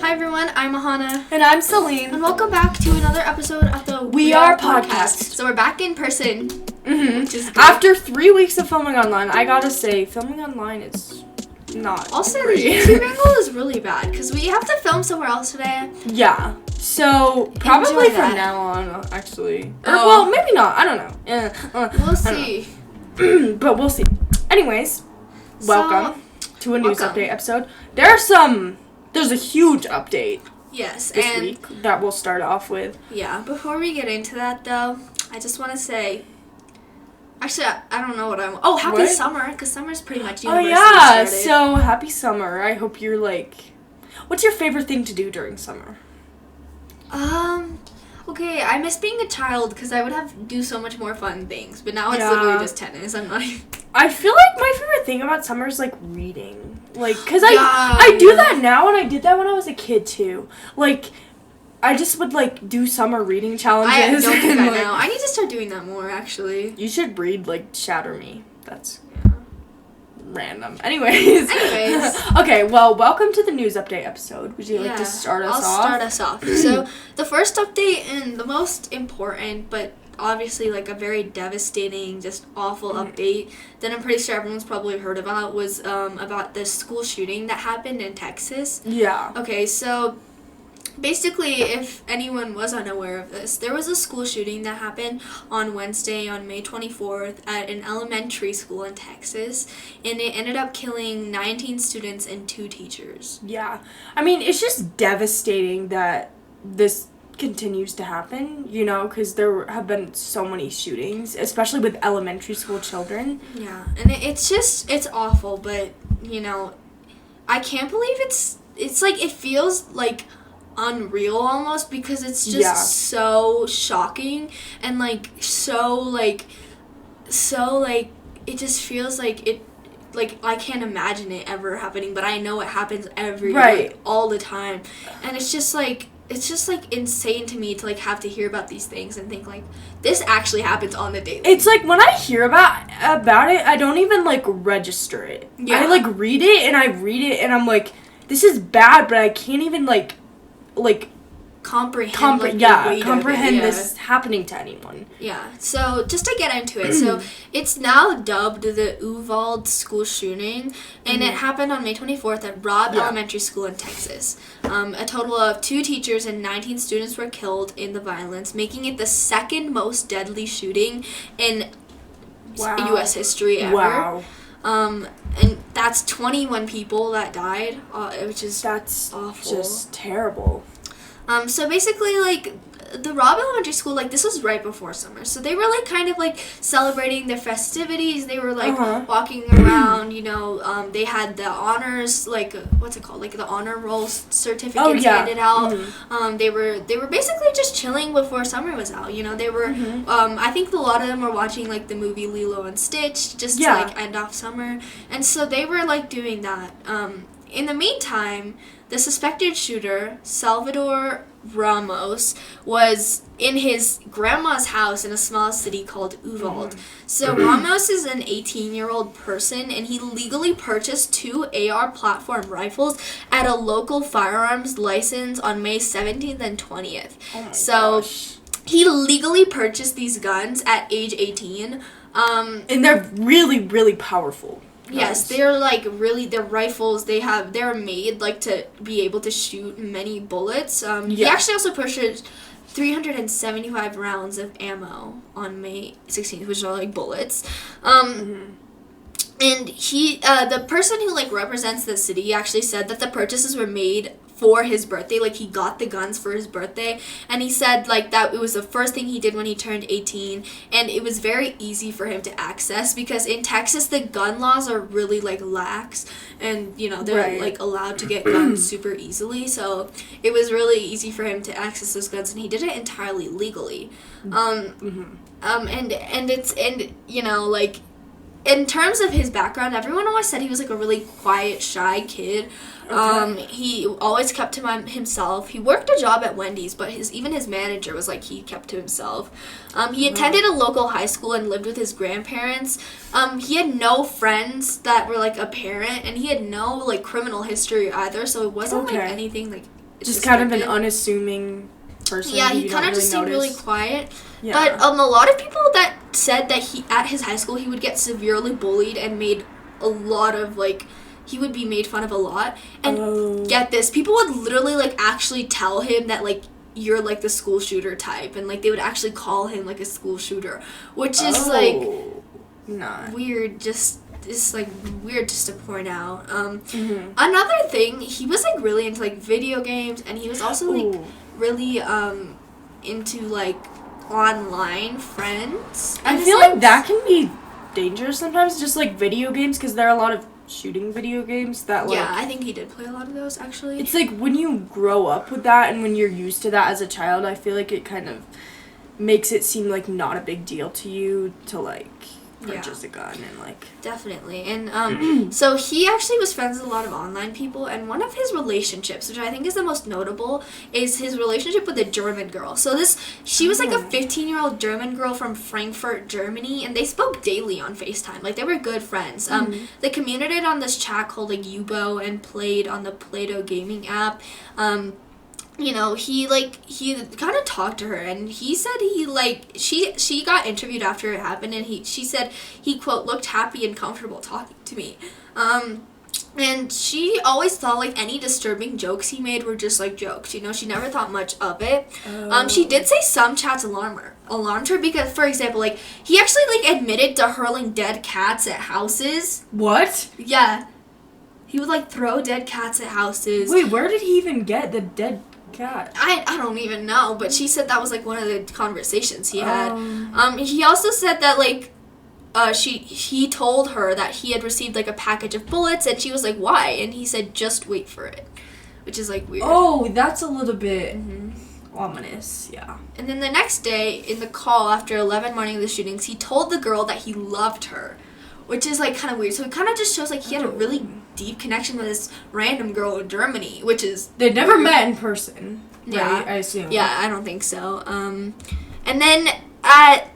Hi everyone, I'm Ahana. And I'm Celine. And welcome back to another episode of the We Are podcast. So we're back in person. Which is good. After 3 weeks of filming online, I gotta say, filming online is not also, great. the YouTube angle is really bad because we have to film somewhere else today. Yeah. So, probably from now on, actually. Well, maybe not. I don't know. We'll see. But we'll see. Anyways, welcome to a news update episode. There's a huge update. Yes, this week that we'll start off with. Yeah, before we get into that though, I just want to say, actually, I don't know what I'm. Oh, happy summer, because summer's pretty much universally started. So happy summer. I hope you're what's your favorite thing to do during summer? Okay, I miss being a child because I would do so much more fun things, but now it's literally just tennis. I'm not even... I feel like my favorite thing about summer is, reading. Because I do that now, and I did that when I was a kid, too. I just would, do summer reading challenges. I don't do that now. I need to start doing that more, actually. You should read, Shatter Me. That's random. Anyways. Okay, well, welcome to the news update episode. Would you like to start us off? I'll start us off. So, the first update and the most important, but obviously a very devastating, just awful update that I'm pretty sure everyone's probably heard about was about the school shooting that happened in Texas. Yeah. Okay, so basically, if anyone was unaware of this, there was a school shooting that happened on Wednesday, on May 24th, at an elementary school in Texas, and it ended up killing 19 students and 2 teachers. Yeah. I mean, it's just devastating that this continues to happen, because there have been so many shootings, especially with elementary school children. Yeah, and it's awful, but, I can't believe it feels unreal almost, because it's just so shocking and it just feels I can't imagine it ever happening, but I know it happens all the time, and it's just insane to me to have to hear about these things and think this actually happens on the daily. It's when I hear about it, I don't even register it. Yeah. I read it and I'm this is bad, but I can't even comprehend this happening to anyone. Yeah. So just to get into it, so it's now dubbed the Uvalde school shooting, and it happened on May 24th at Robb Elementary School in Texas. A total of 2 teachers and 19 students were killed in the violence, making it the second most deadly shooting in U.S. history ever. Wow. And that's 21 people that died, which is awful. Just terrible. So basically, the Robb Elementary School, this was right before summer, so they were, kind of, celebrating their festivities. They were, walking around, they had the honors, what's it called, the honor roll certificates handed out. They were basically just chilling before summer was out, they were, I think a lot of them were watching, the movie Lilo and Stitch, just to, end off summer, and so they were, doing that. In the meantime, the suspected shooter, Salvador Ramos, was in his grandma's house in a small city called Uvalde. So Ramos is an 18-year-old person, and he legally purchased 2 AR platform rifles at a local firearms license on May 17th and 20th. Oh my gosh. He legally purchased these guns at age 18. And they're really, really powerful. Yes, they're they're rifles. They're made to be able to shoot many bullets. He actually also purchased 375 rounds of ammo on May 16th, which are bullets. And the person who represents the city actually said that the purchases were made for his birthday. He got the guns for his birthday, and he said that it was the first thing he did when he turned 18, and it was very easy for him to access, because in Texas the gun laws are really lax, and they're allowed to get guns super easily, so it was really easy for him to access those guns, and he did it entirely legally. In terms of his background, everyone always said he was a really quiet, shy kid. He always kept to himself. He worked a job at Wendy's, but even his manager was he kept to himself. He attended a local high school and lived with his grandparents. He had no friends that were a parent, and he had no criminal history either. So it wasn't anything just kind of an unassuming person. Yeah, he kind of just seemed really quiet. Yeah. But a lot of people that said that he at his high school he would get severely bullied and made a lot of like he would be made fun of a lot. And get this, people would literally like actually tell him that like you're like the school shooter type, and like they would actually call him like a school shooter, which is like weird. It's like weird just to point out. Another thing, he was like really into like video games, and he was also like really into like online friends. I feel like that can be dangerous sometimes, just like video games, because there are a lot of shooting video games that like I think he did play a lot of those actually. It's like when you grow up with that and when you're used to that as a child, I feel like it kind of makes it seem like not a big deal to you to like purchase a gun and like definitely. And so he actually was friends with a lot of online people, and one of his relationships, which I think is the most notable, is his relationship with a German girl. So she was like a 15-year-old German girl from Frankfurt, Germany, and they spoke daily on FaceTime. Like they were good friends. They communicated on this chat called like Yubo and played on the Play-Doh gaming app. You know, he kind of talked to her, and he said she got interviewed after it happened, and she said he, quote, looked happy and comfortable talking to me. And she always thought like any disturbing jokes he made were just like jokes, you know, she never thought much of it. She did say some chats alarmed her because, for example, like he actually like admitted to hurling dead cats at houses. What? Yeah. He would like throw dead cats at houses. Wait, where did he even get the dead cat? I don't even know, but she said that was like one of the conversations he had. He also said that like he told her that he had received like a package of bullets, and she was like, why? And he said, just wait for it, which is like weird. Oh, that's a little bit ominous. Yeah. And then the next day in the call after 11 morning of the shootings, he told the girl that he loved her, which is like kind of weird. So it kind of just shows like he had a really deep connection with this random girl in Germany, which is they'd never met in person, right? Yeah, I assume. Yeah, I don't think so. And then at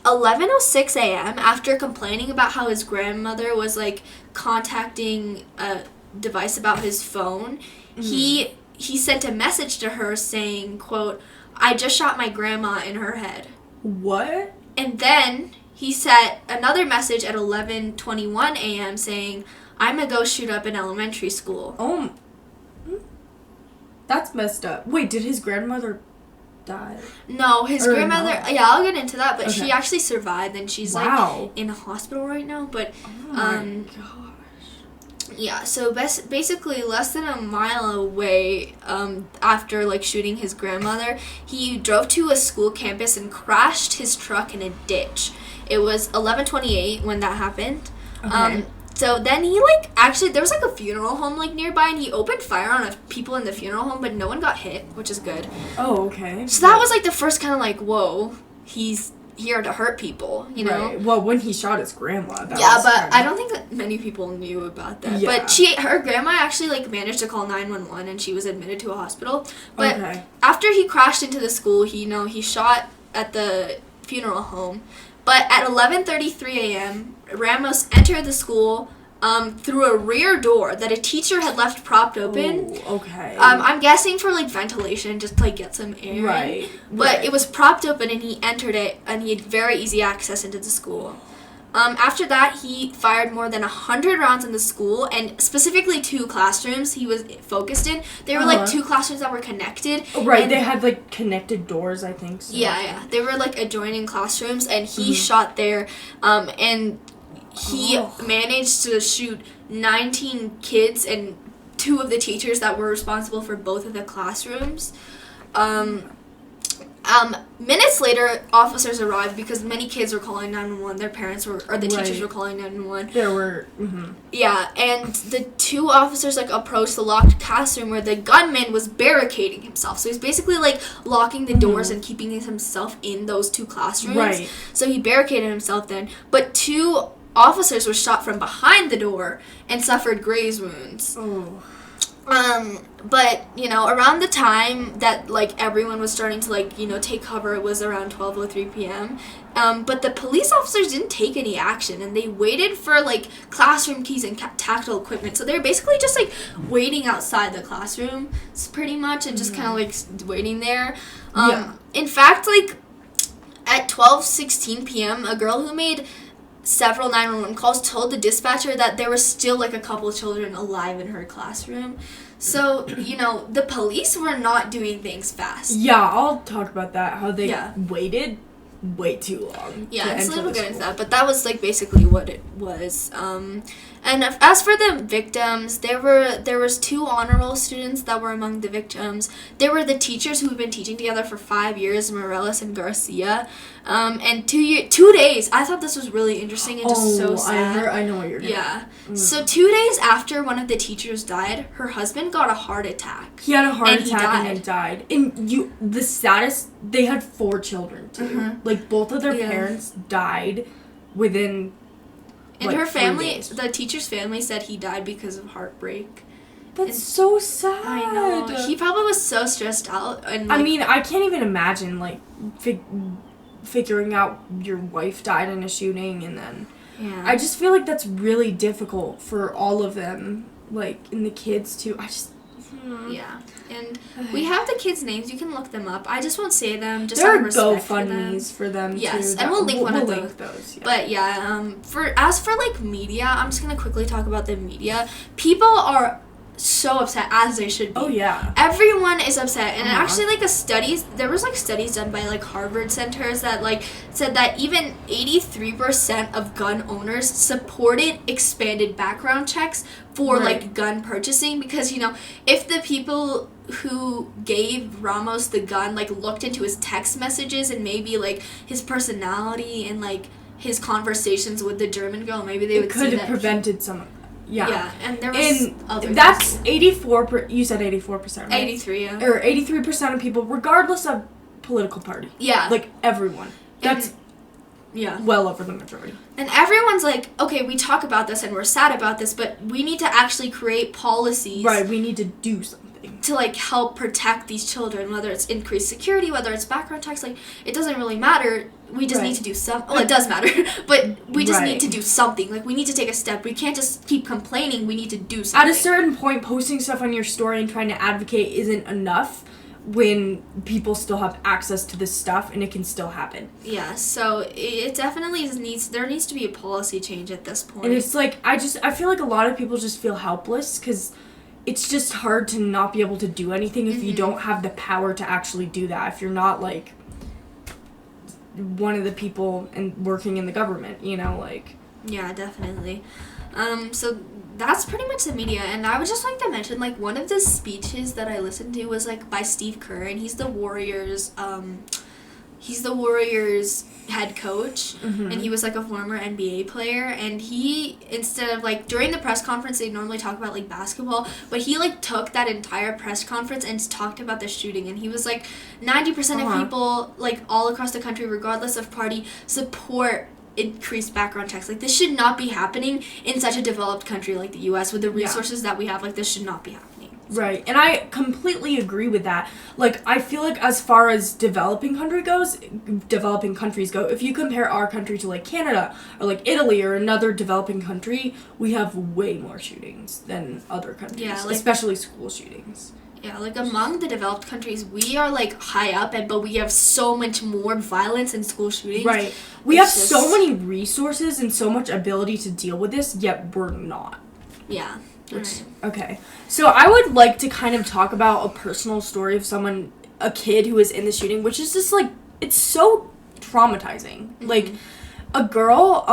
11:06 a.m., after complaining about how his grandmother was like contacting a device about his phone, he sent a message to her saying, quote, I just shot my grandma in her head. What? And then he sent another message at 11:21 a.m. saying, I'm gonna go shoot up an elementary school. Oh, that's messed up. Wait, did his grandmother die? No, his grandmother, yeah, I'll get into that, but Okay. she actually survived, and she's like in a hospital right now, but Oh my gosh. yeah, so basically less than a mile away after like shooting his grandmother, he drove to a school campus and crashed his truck in a ditch. It was 11:28 when that happened. Okay. So then he like actually there was like a funeral home like nearby, and he opened fire on people in the funeral home, but no one got hit, which is good. Oh, okay. So that was like the first kind of like, whoa, he's here to hurt people, you know? Right. Well, when he shot his grandma, that yeah, was but I don't think that many people knew about that. Yeah. But her grandma actually like managed to call 911, and she was admitted to a hospital. But Okay. after he crashed into the school, he shot at the funeral home. But at 11:33 a.m., Ramos entered the school through a rear door that a teacher had left propped open. Oh, okay. I'm guessing for like ventilation, just to like get some air. Right. But it was propped open, and he entered it, and he had very easy access into the school. After that, he fired more than 100 rounds in the school, and specifically 2 classrooms he was focused in. They were like 2 classrooms that were connected. Right, they had like connected doors, I think. So. Yeah. They were like adjoining classrooms, and he shot there, and he managed to shoot 19 kids and 2 of the teachers that were responsible for both of the classrooms. Minutes later, officers arrived because many kids were calling 911. Their parents were, or the teachers were calling 911. There were, Yeah, and the 2 officers like approached the locked classroom where the gunman was barricading himself. So he's basically like locking the doors and keeping himself in those 2 classrooms. Right. So he barricaded himself then. But 2 officers were shot from behind the door and suffered graze wounds. Oh. But, you know, around the time that, like, everyone was starting to, like, you know, take cover, it was around 12:03 p.m. But the police officers didn't take any action, and they waited for, like, classroom keys and tactile equipment. So they were basically just, like, waiting outside the classroom, pretty much, and just kind of, like, waiting there. In fact, like, at 12:16 p.m., a girl who made several 911 calls told the dispatcher that there was still, like, a couple of children alive in her classroom. So, you know, the police were not doing things fast. Yeah, I'll talk about that, how they waited way too long. Yeah, so we'll get into that, but that was, like, basically what it was. And as for the victims, there was 2 honor roll students that were among the victims. There were the teachers who had been teaching together for 5 years, Morales and Garcia. And 2 days. I thought this was really interesting and just so sad. I know what you're doing. Yeah. So 2 days after one of the teachers died, her husband got a heart attack. He had a heart attack and died. And the saddest, they had 4 children too. Mm-hmm. Like, both of their parents died within. And her family, the teacher's family, said he died because of heartbreak. That's so sad. I know. He probably was so stressed out. And, like, I mean, I can't even imagine, like, figuring out your wife died in a shooting, and then... Yeah. I just feel like that's really difficult for all of them, like, and the kids, too. Yeah. And we have the kids' names. You can look them up. I just won't say them. Just there are GoFundMes for them yes, too. And we'll link one of those. Yeah. But yeah, as for like media, I'm just gonna quickly talk about the media. People are so upset, as they should be. Oh yeah. Everyone is upset, and actually, like, there was like studies done by like Harvard centers that like said that even 83% of gun owners supported expanded background checks for like gun purchasing, because, you know, if the people who gave Ramos the gun like looked into his text messages and maybe like his personality and like his conversations with the German girl, maybe they would see that. It could have prevented some. Yeah. Yeah, and there was other that's things. 84 you said 84%, right? 83, yeah. Or 83% of people, regardless of political party. Yeah. Like, everyone. That's well over the majority. And everyone's like, okay, we talk about this and we're sad about this, but we need to actually create policies. Right, we need to do something. To, like, help protect these children, whether it's increased security, whether it's background checks, like, it doesn't really matter. We just need to do something. Well, it does matter, but we just need to do something. Like, we need to take a step. We can't just keep complaining. We need to do something. At a certain point, posting stuff on your story and trying to advocate isn't enough when people still have access to this stuff, and it can still happen. Yeah, so it definitely there needs to be a policy change at this point. And it's like, I feel like a lot of people just feel helpless, because it's just hard to not be able to do anything if you don't have the power to actually do that. If you're not, like, one of the people working in the government, you know, like. Yeah, definitely. So that's pretty much the media. And I would just like to mention, like, one of the speeches that I listened to was, like, by Steve Kerr, and he's the Warriors' head coach, and he was, like, a former NBA player, and he, instead of, like, during the press conference, they normally talk about, like, basketball, but he, like, took that entire press conference and talked about the shooting, and he was like, 90% of people, like, all across the country, regardless of party, support increased background checks. Like, this should not be happening in such a developed country like the U.S. with the resources that we have. Like, this should not be happening. Right, and I completely agree with that. Like, I feel like as far as developing countries go, if you compare our country to, like, Canada or, like, Italy or another developing country, we have way more shootings than other countries, especially school shootings. Yeah, like, among the developed countries, we are, like, high up, but we have so much more violence and school shootings. Right. We have so many resources and so much ability to deal with this, yet we're not. Yeah. Okay. So I would like to kind of talk about a personal story of a kid who was in the shooting, which is just, like, it's so traumatizing. Mm-hmm. Like, a girl,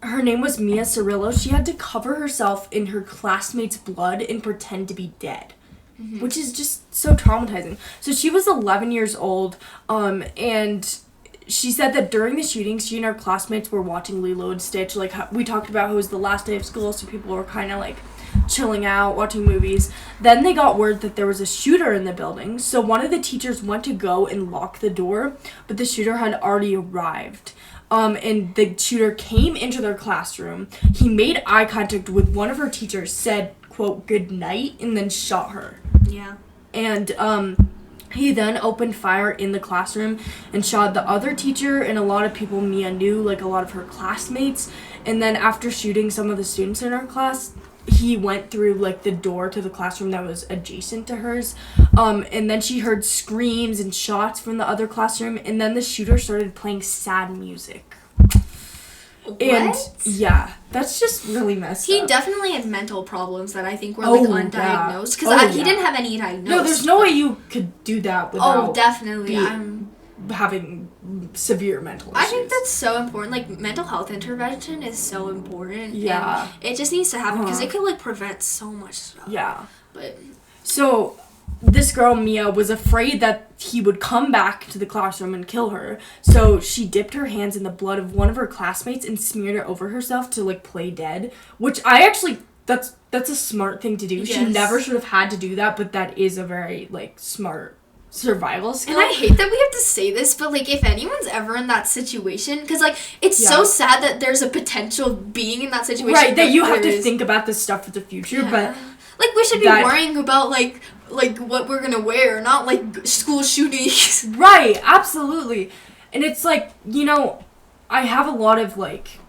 her name was Mia Cirillo. She had to cover herself in her classmates' blood and pretend to be dead. Mm-hmm. Which is just so traumatizing. So she was 11 years old, and she said that during the shooting, she and her classmates were watching Lilo and Stitch. Like, we talked about how it was the last day of school, so people were kind of, like, chilling out, watching movies. Then they got word that there was a shooter in the building, so one of the teachers went to go and lock the door, but the shooter had already arrived. and the shooter came into their classroom. He made eye contact with one of her teachers, said, quote, "good night," and then shot her. Yeah. And he then opened fire in the classroom and shot the other teacher and a lot of people Mia knew, like a lot of her classmates. And then after shooting some of the students in her class, he went through like the door to the classroom that was adjacent to hers. And then she heard screams and shots from the other classroom, and then the shooter started playing sad music. What? And yeah, that's just really messed up. He definitely had mental problems that I think were like undiagnosed, because he didn't have any diagnosis. No, there's no way you could do that without definitely having severe mental issues. I think that's so important. Like, mental health intervention is so important. Yeah. And it just needs to happen because it could like prevent so much stuff. Yeah. But so this girl, Mia, was afraid that he would come back to the classroom and kill her. So she dipped her hands in the blood of one of her classmates and smeared it over herself to, like, play dead. Which I actually... That's a smart thing to do. Yes. She never should have had to do that, but that is a very, like, smart survival skill. And I hate that we have to say this, but, like, if anyone's ever in that situation... Because, like, it's so sad that there's a potential being in that situation. Right, that you have to think about this stuff for the future, but... Like, we should be worrying about, like what we're gonna wear, not like school shootings. Right, absolutely. And it's like, you know, I have a lot of like,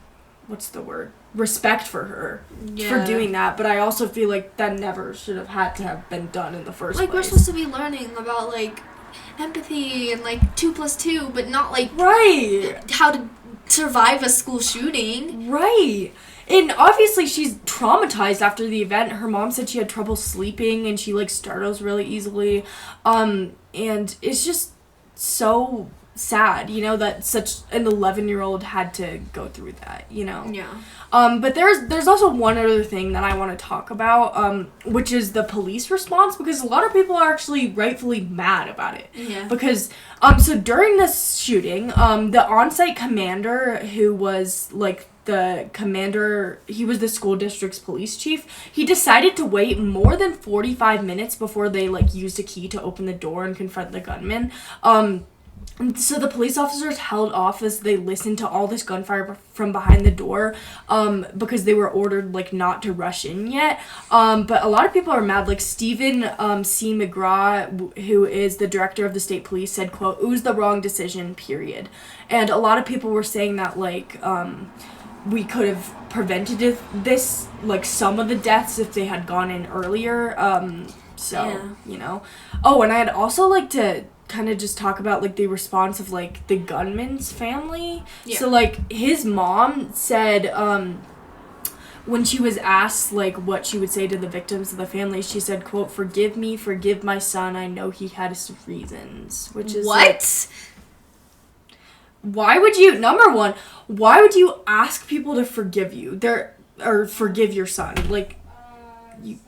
what's the word? Respect for her for doing that, but I also feel like that never should have had to have been done in the first place. Like, we're supposed to be learning about like empathy and like 2 + 2, but not like how to survive a school shooting. Right. And obviously she's traumatized after the event. Her mom said she had trouble sleeping and she like startles really easily. And it's just so sad, you know, that such an 11-year-old had to go through that, you know. Yeah. But there's also one other thing that I want to talk about, which is the police response, because a lot of people are actually rightfully mad about it. Yeah. Because so during this shooting, the on-site commander, who was like the commander, he was the school district's police chief, he decided to wait more than 45 minutes before they like used a key to open the door and confront the gunman. And so the police officers held off as they listened to all this gunfire from behind the door, because they were ordered like not to rush in yet. But a lot of people are mad. Like Stephen C. McGraw, who is the director of the state police, said, quote, "It was the wrong decision, period." And a lot of people were saying that like we could have prevented this, like some of the deaths, if they had gone in earlier. You know. Oh, and I'd also like to kind of just talk about like the response of like the gunman's family. Yeah. So like his mom said when she was asked like what she would say to the victims of the family, she said, quote, "Forgive me, forgive my son, I know he had his reasons." Which is what? Like, why would you, number one, why would you ask people to forgive you? Or forgive your son? Like, you...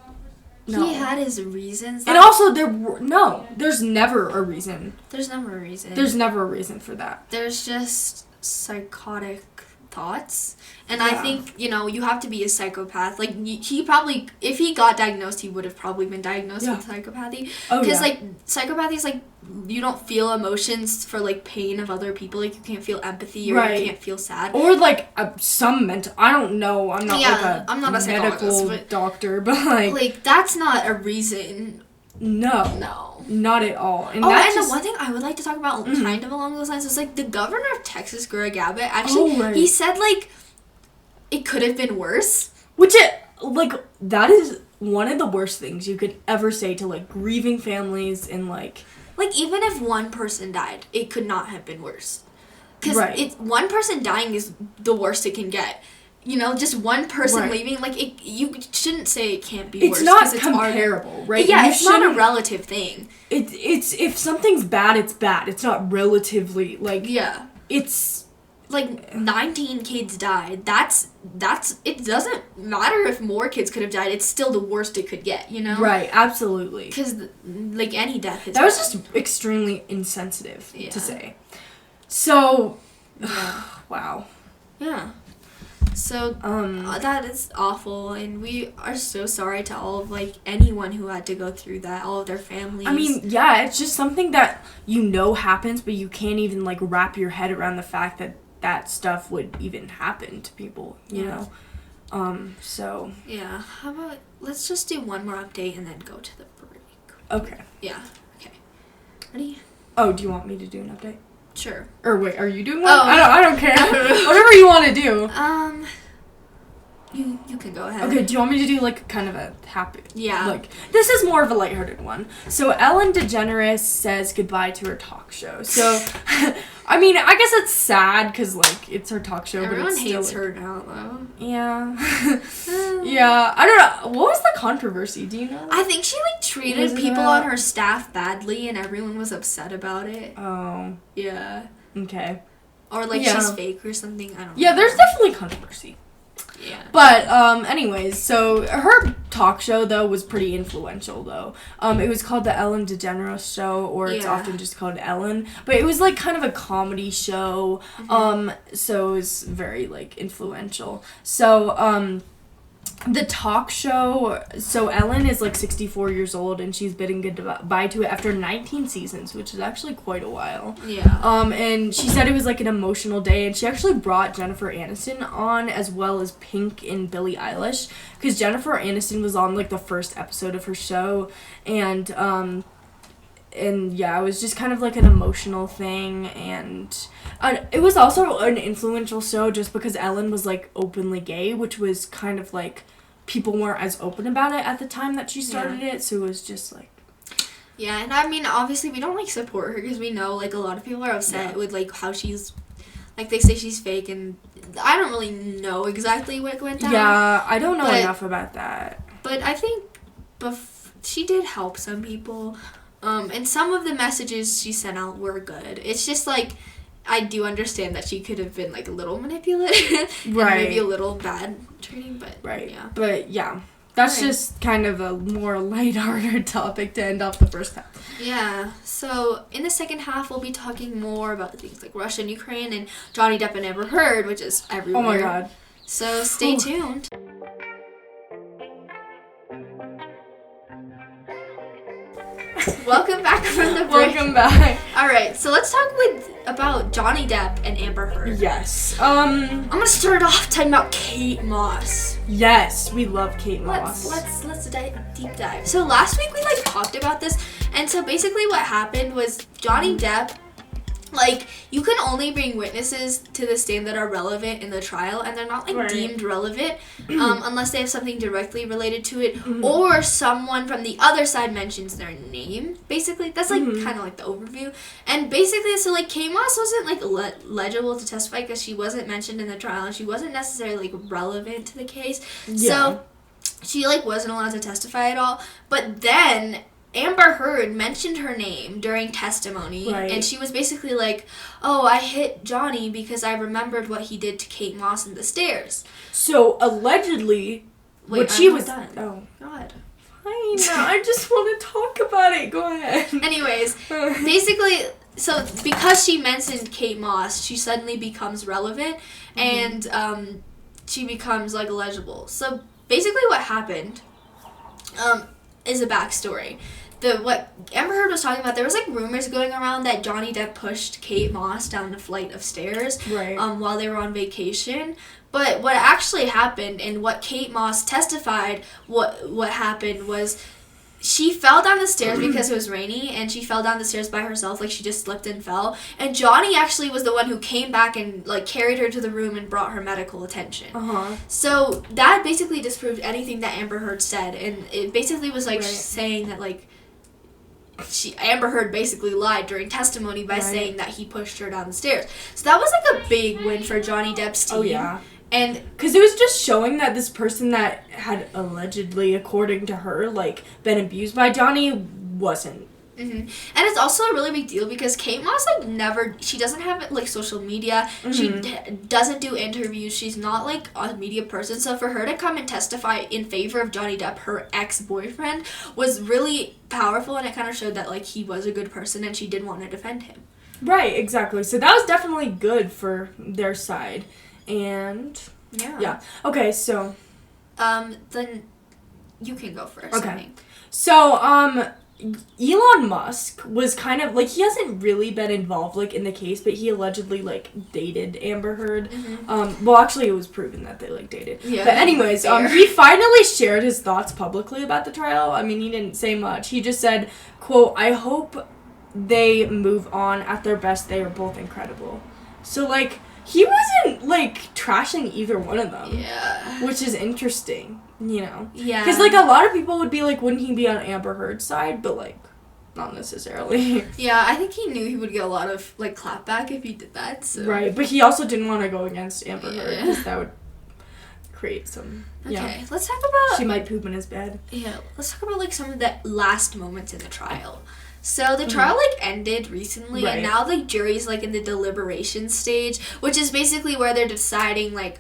No. He had his reasons. And also, there's never a reason. There's never a reason. There's never a reason for that. There's just psychotic thoughts. And I think, you know, you have to be a psychopath. Like, he probably, if he got diagnosed, he would have probably been diagnosed with psychopathy. Because, like, psychopathy is, like, you don't feel emotions for, like, pain of other people. Like, you can't feel empathy or you can't feel sad. Or, like, some mental... I don't know. I'm not, I'm not a medical doctor, but, like... Like, that's not a reason. No. Not at all. And the one thing I would like to talk about kind of along those lines is, like, the governor of Texas, Greg Abbott, actually, he said, like, it could have been worse. Which, that is one of the worst things you could ever say to, like, grieving families and, like... Like, even if one person died, it could not have been worse. Because one person dying is the worst it can get. You know, just one person leaving, like, you shouldn't say it can't be worse. It's not comparable, right? Yeah, it's not a relative thing. It's if something's bad, it's bad. It's not relatively, like... Yeah. It's... Like, 19 kids died. That's... It doesn't matter if more kids could have died. It's still the worst it could get, you know? Right, absolutely. Because, like, any death is That was just extremely insensitive to say. So... wow. Yeah. So, that is awful, and we are so sorry to all of, like, anyone who had to go through that, all of their families. I mean, yeah, it's just something that you know happens, but you can't even, like, wrap your head around the fact that that stuff would even happen to people, you know? So. Yeah. How about, let's just do one more update and then go to the break. Okay. Yeah. Okay. Ready? Oh, do you want me to do an update? Sure. Or wait, are you doing one? Oh. I don't care. Whatever you want to do. You can go ahead. Okay, do you want me to do, like, kind of a happy... Yeah. Like, this is more of a lighthearted one. So, Ellen Degeneres says goodbye to her talk show. So, I mean, I guess it's sad, because, like, it's her talk show, Everyone but it's hates still, her now, though. Yeah. Yeah, I don't know. What was the controversy? Do you know? I think she, like, treated people on her staff badly, and everyone was upset about it. Oh. Yeah. Okay. Or, like, she's fake or something. I don't know. Yeah, there's definitely controversy. Yeah. But, anyways, so her talk show, though, was pretty influential, though. It was called the Ellen Degeneres Show, or it's often just called Ellen. But it was, like, kind of a comedy show. So it was very, like, influential. So, the talk show, so Ellen is, like, 64 years old, and she's bidding goodbye to it after 19 seasons, which is actually quite a while. Yeah. And she said it was, like, an emotional day, and she actually brought Jennifer Aniston on, as well as Pink and Billie Eilish, because Jennifer Aniston was on, like, the first episode of her show, and yeah, it was just kind of, like, an emotional thing, and it was also an influential show just because Ellen was, like, openly gay, which was kind of, like, people weren't as open about it at the time that she started it, so it was just, like... Yeah, and I mean, obviously, we don't, like, support her because we know, like, a lot of people are upset with, like, how she's... Like, they say she's fake, and I don't really know exactly what went down. Yeah, I don't know enough about that. But I think she did help some people. And some of the messages she sent out were good. It's just, like, I do understand that she could have been, like, a little manipulative. Right. And maybe a little bad treating, but yeah. But, yeah. That's just kind of a more lighthearted topic to end off the first half. Yeah. So, in the second half, we'll be talking more about things like Russia and Ukraine and Johnny Depp and Amber Heard, which is everywhere. Oh, my God. So, stay tuned. Welcome back from the break. Welcome back. All right, so let's talk about Johnny Depp and Amber Heard. Yes. I'm gonna start off talking about Kate Moss. Yes, we love Kate Moss. Let's deep dive. So last week we like talked about this, and so basically what happened was Johnny Depp, like, you can only bring witnesses to the stand that are relevant in the trial, and they're not, like, deemed relevant unless they have something directly related to it, or someone from the other side mentions their name, basically. That's, like, kind of, like, the overview. And basically, so, like, Kate Moss wasn't, like, legible to testify because she wasn't mentioned in the trial, and she wasn't necessarily, like, relevant to the case. Yeah. So, she, like, wasn't allowed to testify at all. But then... Amber Heard mentioned her name during testimony, and she was basically like, oh, I hit Johnny because I remembered what he did to Kate Moss in the stairs. So, allegedly, what she was... done. Oh. God. Fine, I just want to talk about it. Go ahead. Anyways, basically, so because she mentioned Kate Moss, she suddenly becomes relevant, and she becomes, like, legible. So, basically what happened is a backstory. What Amber Heard was talking about, there was, like, rumors going around that Johnny Depp pushed Kate Moss down a flight of stairs while they were on vacation. But what actually happened, and what Kate Moss testified what happened was she fell down the stairs because it was rainy, and she fell down the stairs by herself, like she just slipped and fell. And Johnny actually was the one who came back and, like, carried her to the room and brought her medical attention. So that basically disproved anything that Amber Heard said, and it basically was, like, saying that, like, Amber Heard basically lied during testimony by saying that he pushed her down the stairs. So that was, like, a big win for Johnny Depp's team. Oh, yeah. And because it was just showing that this person that had allegedly, according to her, like, been abused by Johnny wasn't. And it's also a really big deal because Kate Moss, like, she doesn't have, like, social media. She doesn't do interviews. She's not, like, a media person. So for her to come and testify in favor of Johnny Depp, her ex-boyfriend, was really powerful, and it kind of showed that, like, he was a good person and she did want to defend him. Right, exactly. So that was definitely good for their side. And yeah. Okay, so then you can go first. Okay. So Elon Musk was kind of, like, he hasn't really been involved, like, in the case, but he allegedly, like, dated Amber Heard. Well, actually, it was proven that they, like, dated. Yeah, but anyways, he finally shared his thoughts publicly about the trial. I mean, he didn't say much. He just said, quote, "I hope they move on. At their best, they are both incredible." So, like, he wasn't, like, trashing either one of them. Yeah. Which is interesting. You know? Yeah. Because, like, a lot of people would be like, wouldn't he be on Amber Heard's side? But, like, not necessarily. Yeah, I think he knew he would get a lot of, like, clapback if he did that, so. Right, but he also didn't want to go against Amber Heard, because that would create some, Okay, let's talk about... She might poop in his bed. Yeah, let's talk about, like, some of the last moments in the trial. So, the trial, like, ended recently, and now the jury's, like, in the deliberation stage, which is basically where they're deciding, like,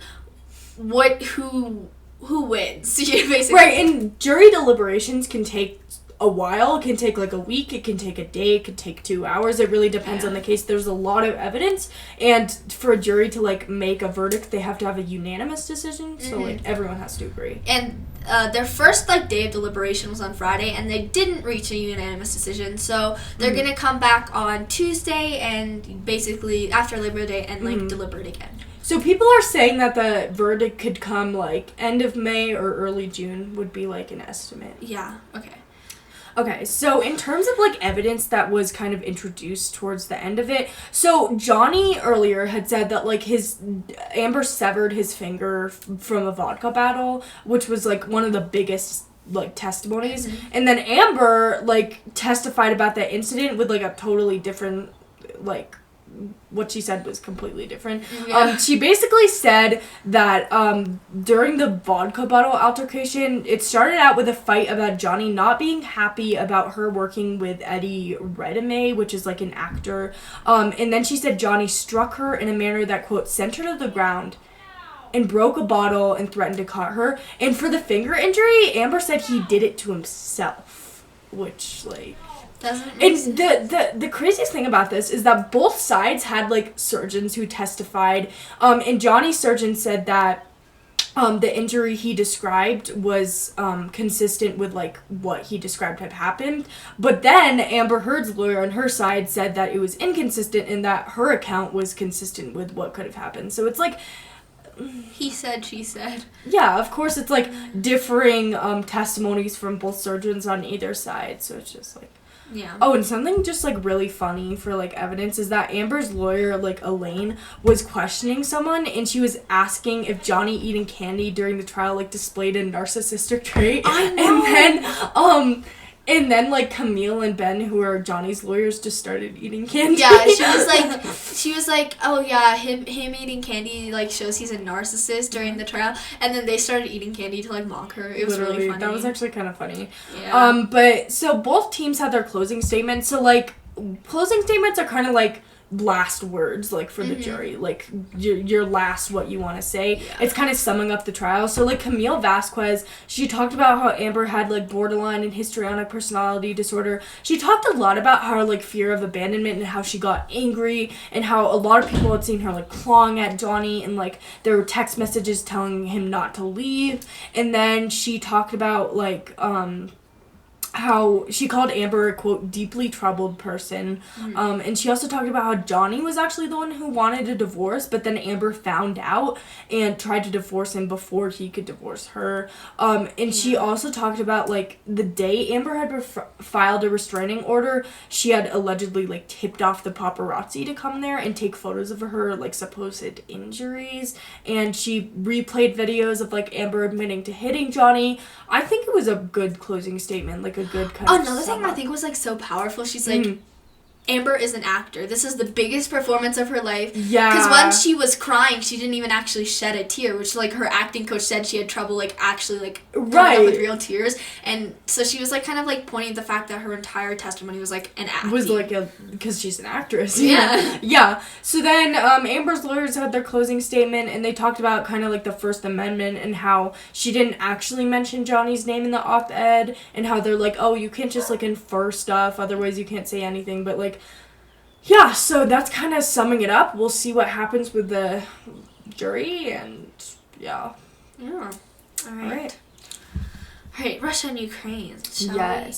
who wins, basically. Right, and jury deliberations can take a while. It can take, like, a week. It can take a day. It could take 2 hours. It really depends on the case. There's a lot of evidence, and for a jury to, like, make a verdict, they have to have a unanimous decision, so, like, everyone has to agree. And their first, like, day of deliberation was on Friday, and they didn't reach a unanimous decision, so they're gonna come back on Tuesday and basically after Labor Day and, like, deliberate again. So people are saying that the verdict could come, like, end of May or early June would be, like, an estimate. Yeah, okay. Okay, so in terms of, like, evidence that was kind of introduced towards the end of it, so Johnny earlier had said that, like, Amber severed his finger from a vodka battle, which was, like, one of the biggest, like, testimonies. And then Amber, like, testified about that incident with, like, a totally different, like, what she said was completely different. Yeah. She basically said that during the vodka bottle altercation, it started out with a fight about Johnny not being happy about her working with Eddie Redmayne, which is, like, an actor. And then she said Johnny struck her in a manner that, quote, "sent her to the ground and broke a bottle and threatened to cut her." And for the finger injury, Amber said he did it to himself, which, like... And the craziest thing about this is that both sides had, like, surgeons who testified, and Johnny's surgeon said that the injury he described was consistent with, like, what he described had happened, but then Amber Heard's lawyer on her side said that it was inconsistent and that her account was consistent with what could have happened. So it's like... He said, she said. Yeah, of course it's, like, differing testimonies from both surgeons on either side, so it's just, like... Yeah. Oh, and something just, like, really funny for, like, evidence is that Amber's lawyer, like, Elaine, was questioning someone, and she was asking if Johnny eating candy during the trial, like, displayed a narcissistic trait. I know! And then, like, Camille and Ben, who are Johnny's lawyers, just started eating candy. Yeah, she was like, oh yeah, him eating candy, like, shows he's a narcissist during the trial, and then they started eating candy to, like, mock her. It was really funny. That was actually kind of funny. Yeah. But, so both teams had their closing statements, so, like, closing statements are kind of, like, last words, like, for the jury, like, your last what you want to say. It's kind of summing up the trial. So, like, Camille Vasquez, she talked about how Amber had, like, borderline and histrionic personality disorder. She talked a lot about her, like, fear of abandonment and how she got angry and how a lot of people had seen her, like, clawing at Johnny, and, like, there were text messages telling him not to leave. And then she talked about, like, how she called Amber a, quote, deeply troubled person. And she also talked about how Johnny was actually the one who wanted a divorce, but then Amber found out and tried to divorce him before he could divorce her. And she also talked about, like, the day Amber had filed a restraining order, she had allegedly, like, tipped off the paparazzi to come there and take photos of her, like, supposed injuries. And she replayed videos of, like, Amber admitting to hitting Johnny. I think it was a good closing statement, like, a good kind of another thing I think was, like, so powerful. She's like, Amber is an actor. This is the biggest performance of her life. Yeah. Because when she was crying, she didn't even actually shed a tear, which, like, her acting coach said she had trouble, like, actually, like, coming up with real tears. And so she was, like, kind of, like, pointing at the fact that her entire testimony was, like, an acting. Was, like, because she's an actress. Yeah. Yeah. So then Amber's lawyers had their closing statement, and they talked about kind of, like, the First Amendment and how she didn't actually mention Johnny's name in the op-ed, and how they're like, oh, you can't just, like, infer stuff, otherwise you can't say anything, but, like, yeah, so that's kind of summing it up. We'll see what happens with the jury, and yeah. Yeah. All right. Russia and Ukraine, shall we?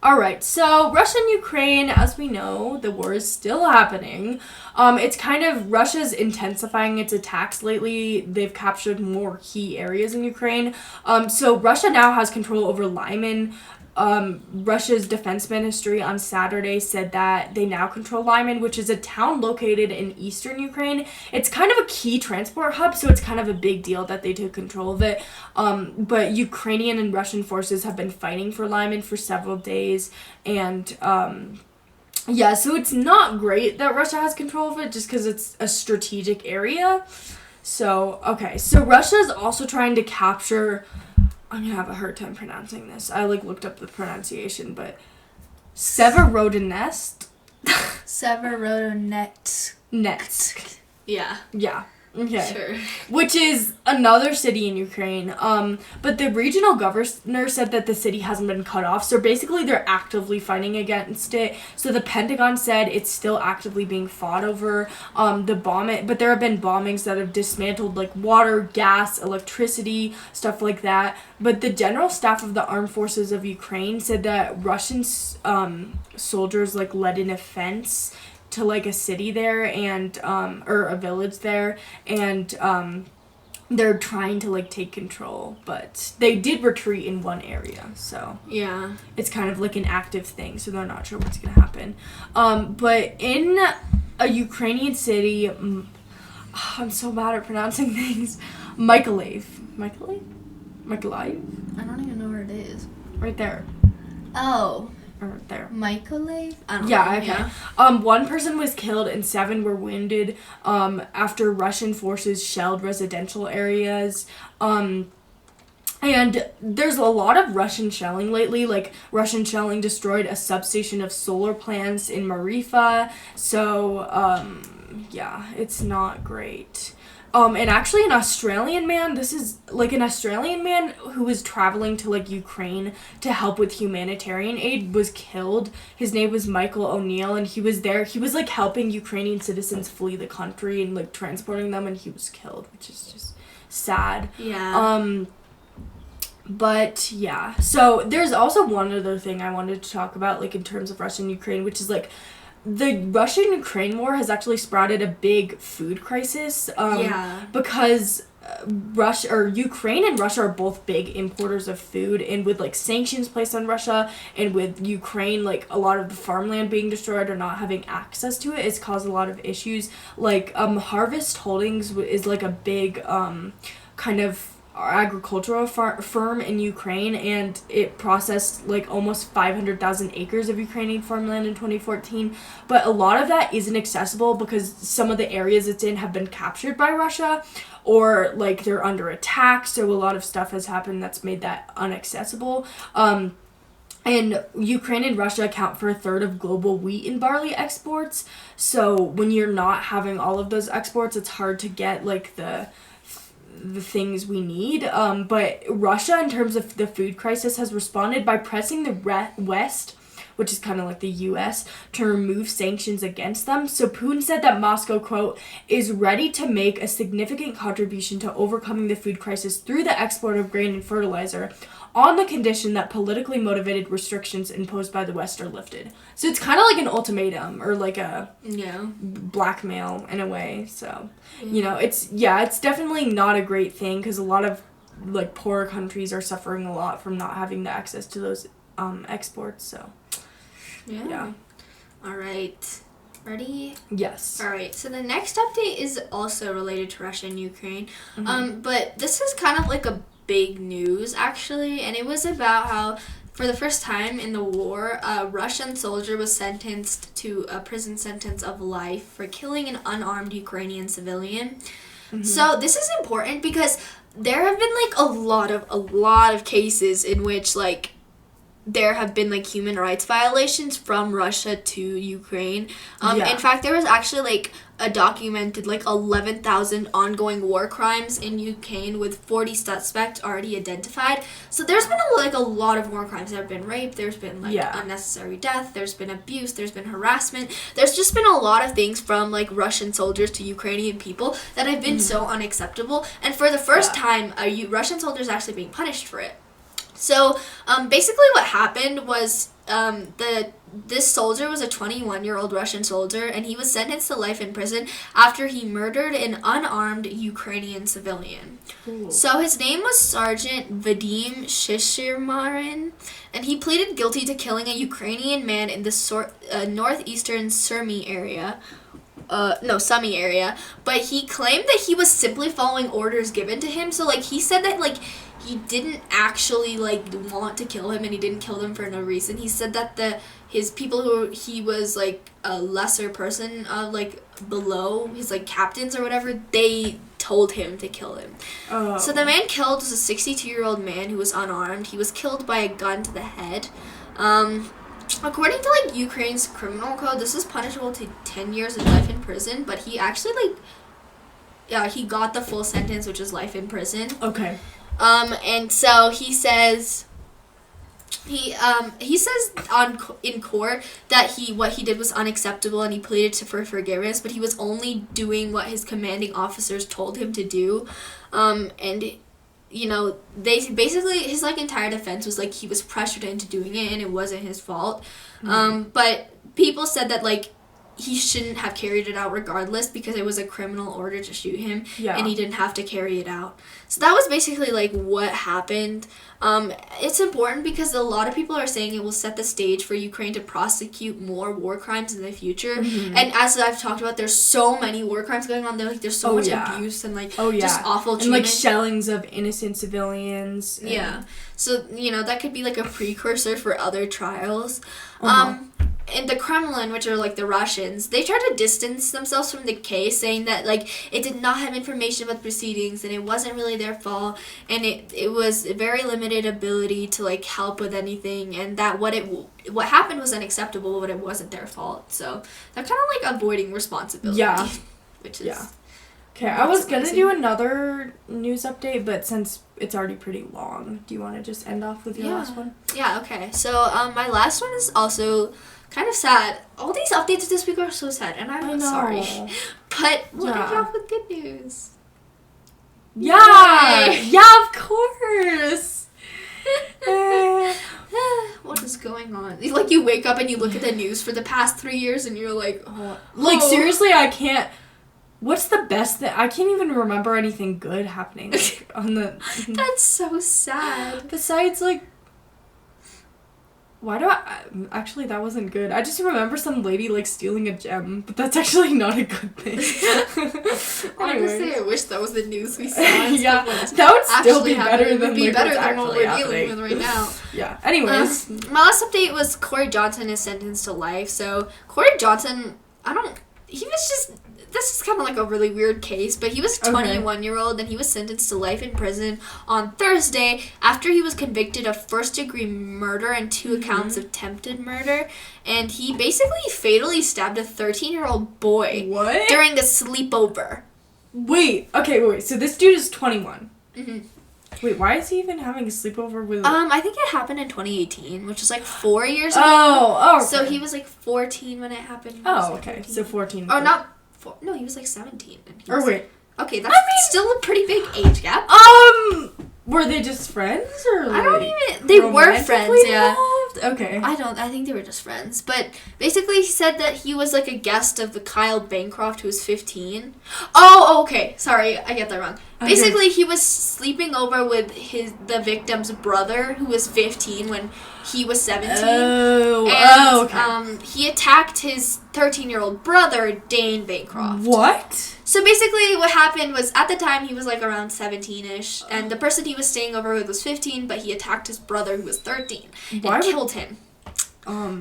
All right, so Russia and Ukraine, as we know, the war is still happening. It's kind of, Russia's intensifying its attacks lately. They've captured more key areas in Ukraine. So Russia now has control over Lyman. Russia's defense ministry on Saturday said that they now control Lyman, which is a town located in eastern Ukraine. It's kind of a key transport hub, so it's kind of a big deal that they took control of it. But Ukrainian and Russian forces have been fighting for Lyman for several days, and so it's not great that Russia has control of it just because it's a strategic area. So Russia is also trying to capture... I'm gonna have a hard time pronouncing this. I looked up the pronunciation, but Severodonetsk. Severodonetsk. Yeah. Yeah. Okay. Sure. Which is another city in Ukraine. But the regional governor said that the city hasn't been cut off. So basically they're actively fighting against it. So the Pentagon said it's still actively being fought over but there have been bombings that have dismantled water, gas, electricity, stuff like that. But the general staff of the armed forces of Ukraine said that Russian soldiers led an offense to a city there and or a village there, and they're trying to take control, but they did retreat in one area, so yeah, it's kind of an active thing, so they're not sure what's gonna happen. But in a Ukrainian city, I'm so bad at pronouncing things. Mykolaiv. I don't even know where it is. Right there. Oh. Right there. Mykolaiv? I don't know. Yeah, okay. Yeah. One person was killed and 7 were wounded after Russian forces shelled residential areas. And there's a lot of Russian shelling lately. Russian shelling destroyed a substation of solar plants in Mariupol. So, it's not great. And actually an Australian man who was traveling to Ukraine to help with humanitarian aid was killed. His name was Michael O'Neill, and he was there. He was helping Ukrainian citizens flee the country and transporting them, and he was killed, which is just sad. Yeah. But yeah. So there's also one other thing I wanted to talk about in terms of Russia and Ukraine, which is the Russian-Ukraine war has actually sprouted a big food crisis. Because Ukraine and Russia are both big importers of food, and with sanctions placed on Russia, and with Ukraine a lot of the farmland being destroyed or not having access to it, it's caused a lot of issues. Harvest Holdings is a big kind of agricultural firm in Ukraine, and it processed almost 500,000 acres of Ukrainian farmland in 2014, but a lot of that isn't accessible because some of the areas it's in have been captured by Russia, or they're under attack, so a lot of stuff has happened that's made that inaccessible. And Ukraine and Russia account for 1/3 of global wheat and barley exports, so when you're not having all of those exports, it's hard to get the things we need. But Russia, in terms of the food crisis, has responded by pressing the West, which is kind of the U.S., to remove sanctions against them. So Putin said that Moscow, quote, is ready to make a significant contribution to overcoming the food crisis through the export of grain and fertilizer, on the condition that politically motivated restrictions imposed by the West are lifted. So it's kind of an ultimatum, or a blackmail in a way. So, it's definitely not a great thing, because a lot of poorer countries are suffering a lot from not having the access to those exports. So, yeah. All right. Ready? Yes. All right. So the next update is also related to Russia and Ukraine. But this is kind of a big news, actually, and it was about how for the first time in the war, a Russian soldier was sentenced to a prison sentence of life for killing an unarmed Ukrainian civilian. So this is important because there have been a lot of cases in which there have been human rights violations from Russia to Ukraine. In fact, there was actually a documented 11,000 ongoing war crimes in Ukraine with 40 suspects already identified. So there's been a lot of war crimes. There have been rape, there's been unnecessary death, there's been abuse, there's been harassment. There's just been a lot of things from Russian soldiers to Ukrainian people that have been so unacceptable. And for the first time, Russian soldiers actually being punished for it. So, basically what happened was, this soldier was a 21-year-old Russian soldier, and he was sentenced to life in prison after he murdered an unarmed Ukrainian civilian. Ooh. So his name was Sergeant Vadim Shishirmarin, and he pleaded guilty to killing a Ukrainian man in the northeastern Sumy area. Sumy area, but he claimed that he was simply following orders given to him. So, like, he said that, like, he didn't actually, like, want to kill him, and he didn't kill them for no reason. He said that his people who he was, like, a lesser person, like, below his, like, captains or whatever, they told him to kill him. Oh. So the man killed was a 62-year-old man who was unarmed. He was killed by a gun to the head. According to, like, Ukraine's criminal code, this is punishable to 10 years of life in prison, but he actually, like, he got the full sentence, which is life in prison. Okay. And so he says, he says in court that what he did was unacceptable, and he pleaded for forgiveness, but he was only doing what his commanding officers told him to do. And you know, they basically, his, like, entire defense was, like, he was pressured into doing it and it wasn't his fault. But people said that, like, he shouldn't have carried it out regardless because it was a criminal order to shoot him, and he didn't have to carry it out. So that was basically, like, what happened. It's important because a lot of people are saying it will set the stage for Ukraine to prosecute more war crimes in the future. Mm-hmm. And as I've talked about, there's so many war crimes going on there. Like, there's so much abuse and, like, just awful treatment. And, like, shellings of innocent civilians. Yeah. So, you know, that could be, like, a precursor for other trials. In the Kremlin, which are, like, the Russians, they tried to distance themselves from the case, saying that, like, it did not have information about the proceedings and it wasn't really their fault, and it was a very limited ability to, like, help with anything, and that what happened was unacceptable, but it wasn't their fault. So they're kind of, like, avoiding responsibility. Yeah. Which is... Okay, I was going to do another news update, but since it's already pretty long, do you want to just end off with your last one? Yeah, okay. So, my last one is also kind of sad. All these updates this week are so sad, and I'm sorry. But we'll end off with good news. Yeah! Yeah, of course! What is going on? Like, you wake up and you look at the news for the past 3 years, and you're like, oh. Like, seriously, I can't... What's the best thing? I can't even remember anything good happening, like, on the... That's so sad. Besides, like... Why do I... Actually, that wasn't good. I just remember some lady, like, stealing a gem, but that's actually not a good thing. Honestly, I wish that was the news we saw. Yeah, that would still be better than, like, what's actually what we're happening. dealing with right now. Yeah, anyways. My last update was Corey Johnson is sentenced to life. So, Corey Johnson, this is kind of like a really weird case, but he was a 21-year-old, and he was sentenced to life in prison on Thursday after he was convicted of first-degree murder and 2 accounts of attempted murder, and he basically fatally stabbed a 13-year-old boy during a sleepover. Wait, so this dude is 21. Mm-hmm. Wait, why is he even having a sleepover with... I think it happened in 2018, which is, like, 4 years ago. Oh, okay. So he was, like, 14 when it happened. Oh, okay, so 14. Or not... No, he was like 17. And wait. Okay, that's still a pretty big age gap. Were they just friends or like, I don't even... They were friends, yeah. Involved? Okay. I think they were just friends. But basically he said that he was like a guest of the Kyle Bancroft who was 15. Oh, okay. Sorry, I get that wrong. Okay. Basically he was sleeping over with the victim's brother who was 15 when he was 17. Okay. He attacked his 13-year-old brother, Dane Bancroft. What? So basically what happened was, at the time, he was like around 17-ish, and the person he was staying over with was 15, but he attacked his brother who was 13 and killed him.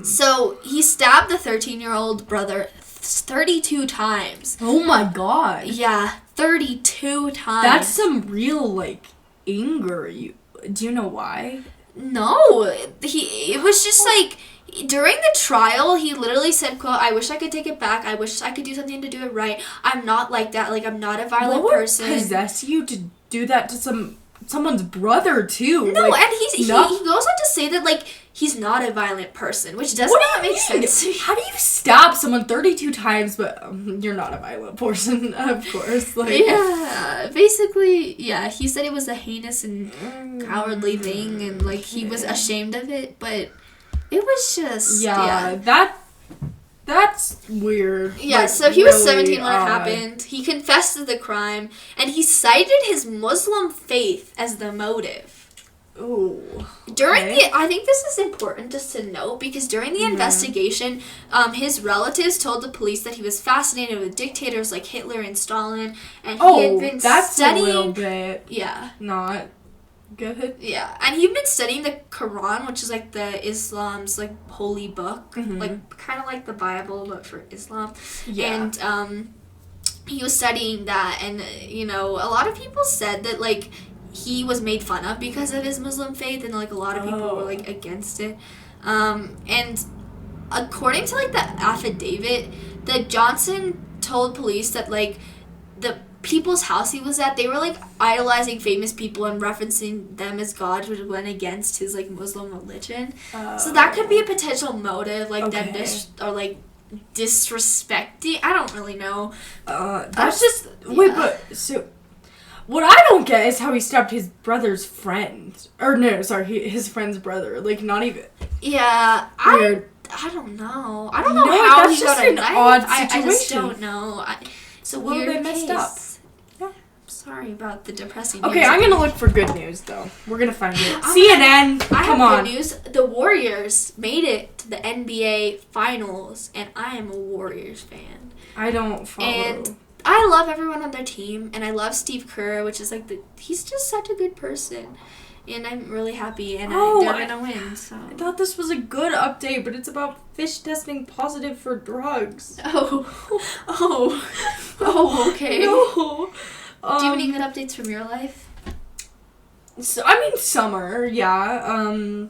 So he stabbed the 13-year-old brother 32 times. Oh my god. Yeah, 32 times. That's some real, like, anger. Do you know why? No. It was just like... During the trial, he literally said, quote, "I wish I could take it back. I wish I could do something to do it right. I'm not like that. Like, I'm not a violent person." What would possess you to do that to some someone's brother too. No, like, and he goes on to say that like he's not a violent person, which does not make sense. How do you stab someone 32 times, but you're not a violent person, of course. Like, yeah, basically, yeah. He said it was a heinous and cowardly thing, and like he was ashamed of it, but it was just That's weird. Yeah, like, so he was really 17 when it happened. He confessed to the crime, and he cited his Muslim faith as the motive. Ooh. I think this is important just to note, because during the investigation, his relatives told the police that he was fascinated with dictators like Hitler and Stalin, and he had been studying... a little bit... Yeah. Not... good. Yeah, and he'd been studying the Quran, which is like the Islam's like holy book, like kind of like the Bible but for Islam. Yeah. And he was studying that, and you know, a lot of people said that like he was made fun of because of his Muslim faith, and like a lot of people were like against it. And according to like the affidavit, that Johnson told police that like the people's house he was at, they were like idolizing famous people and referencing them as gods, which went against his like Muslim religion. So that could be a potential motive, like them or like disrespecting. I don't really know. That's just but so what I don't get is how he stabbed his brother's friend, or no, sorry, his friend's brother. Like not even. Yeah, weird. I don't know. I don't know how he got a knife. Odd situation. I just don't know. It's a little bit messed up. Sorry about the depressing news. news. Okay, I'm gonna look for good news, though. We're gonna find it. CNN, come on. Good news. The Warriors made it to the NBA Finals, and I am a Warriors fan. I don't follow. And I love everyone on their team, and I love Steve Kerr, which is like he's just such a good person. And I'm really happy, and they're gonna win, so. I thought this was a good update, but it's about fish testing positive for drugs. Okay. No. Do you have any good updates from your life? So, I mean, summer, yeah.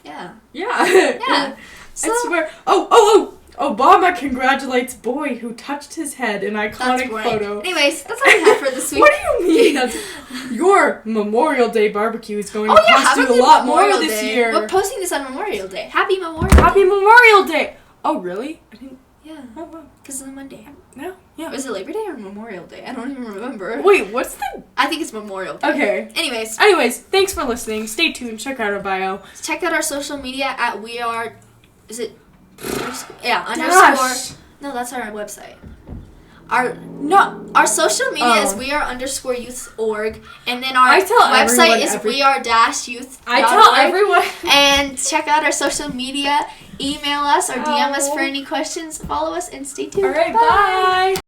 Yeah. Yeah. So, I swear. Obama congratulates boy who touched his head in iconic photo. Anyways, that's all I have for this week. What do you mean? Your Memorial Day barbecue is going to cost you a lot more this year. We're posting this on Memorial Day. Happy Memorial Day! Oh, really? I didn't... Yeah. Oh, wow. Because it's a Monday. No. Yeah. Was it Labor Day or Memorial Day? I don't even remember. Wait, what's the... I think it's Memorial Day. Okay. Anyways, thanks for listening. Stay tuned. Check out our bio. Check out our social media at we are... Is it... Yeah, underscore... No, that's our website. Our social media is weare_youth.org, and then our website is weare-youth.org. I tell everyone. And check out our social media. Email us or DM us for any questions. Follow us and stay tuned. All right, bye.